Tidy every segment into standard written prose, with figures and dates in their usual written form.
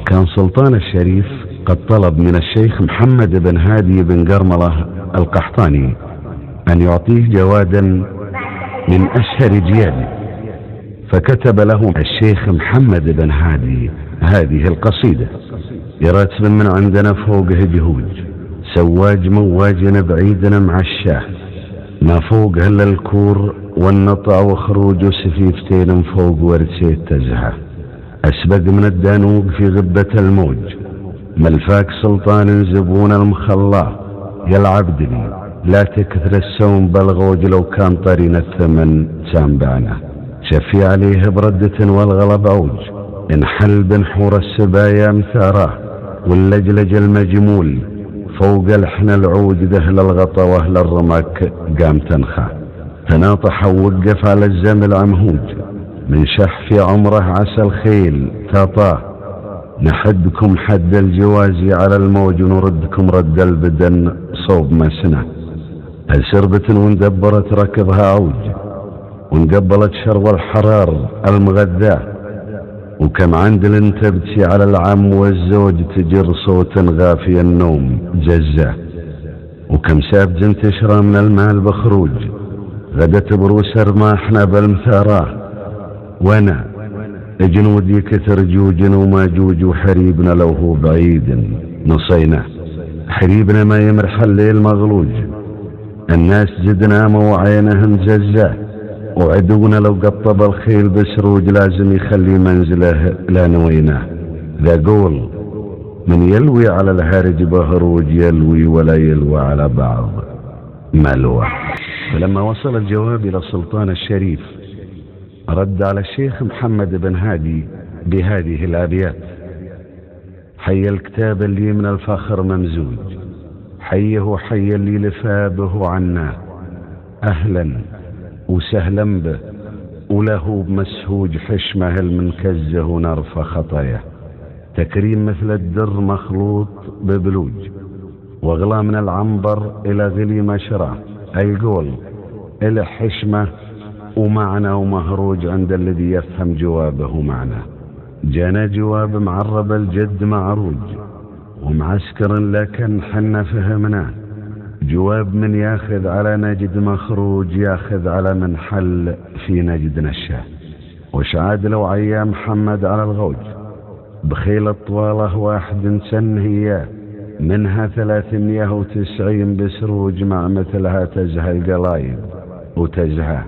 كان سلطان الشريف قد طلب من الشيخ محمد بن هادي بن قرملة القحطاني أن يعطيه جوادا من أشهر جياده، فكتب له الشيخ محمد بن هادي هذه القصيدة: يراتب من عندنا فوقه جهوج، سواج مواجنا بعيدنا مع الشاه، ما فوق هلا الكور والنطع وخروج سفيفتين فوق ورسيت تزهى، أسبق من الدانوب في غبة الموج، ملفاك سلطان زبون المخلاه، يا العبدلي لا تكثر السوم بالغوج، لو كان طرين الثمن سامبانا، شفي عليه بردة والغلب عوج، انحل بنحور السبايا مثاراه، واللجلج المجمول فوق الحن العود، ذهل الغطا واهل الرماك قام تنخى، تناطح ووقف على الزمل عمهوج، من شح في عمره عسى الخيل تاطاه، نحدكم حد الجوازي على الموج، ونردكم رد البدن صوب مسنه، السربة وندبرت ركضها عوج، وانقبلت شرب الحرار المغذاه، وكم عندل تبكي على العم والزوج، تجر صوت غافي النوم جزاه، وكم سابج تشرى من المال بخروج، غدت بروس رماحنا بالمثاراه، وانا جنودي كثر جوج وماجوج، وحريبنا لو هو بعيد نصيناه، حريبنا ما يمرح الليل مغلوج، الناس جدنا وعينهم جزاه، وعدونا لو قطب الخيل بسروج، لازم يخلي منزله لا نويناه، ذا قول من يلوي على الهرج بهروج، يلوي ولا يلوي على بعض ملوى. فلما وصل الجواب إلى السلطان الشريف رد على الشيخ محمد بن هادي بهذه الأبيات: حي الكتاب اللي من الفخر ممزوج، حيه حي اللي لفابه عناه، أهلا وسهلا به وله بمسهوج، حشمه المنكزه نرفى خطاياه، تكريم مثل الدر مخلوط ببلوج، واغلى من العنبر إلى غلي مشراه، القول إلى حشمه ومعنى ومهروج، عند الذي يفهم جوابه معنى، جانا جواب معرب الجد معروج، ومعسكر لكن حنا فهمناه، جواب من ياخذ على نجد مخروج، ياخذ على من حل في نجد نشاه، وشعاد لو عيا محمد على الغوج، بخيل الطواله واحد سن هي، منها 390 بسروج، مع مثلها تزهى القلايد وتزهى،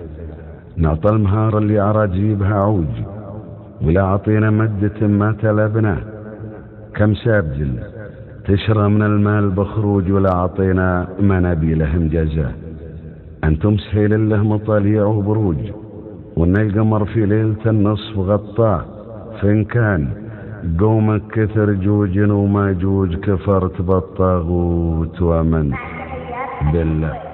نعطى المهار اللي عراجيبها عوج، ولا عطينا مدة ما تلبناه، كم سابجل تشرى من المال بخروج، ولا عطينا منابيلهم جزاه، انتم سهيل له مطاليع وبروج، وان القمر في ليلة النصف غطاه، فإن كان قومك كثر جوج وماجوج، كفرت بالطاغوت ومن بالله.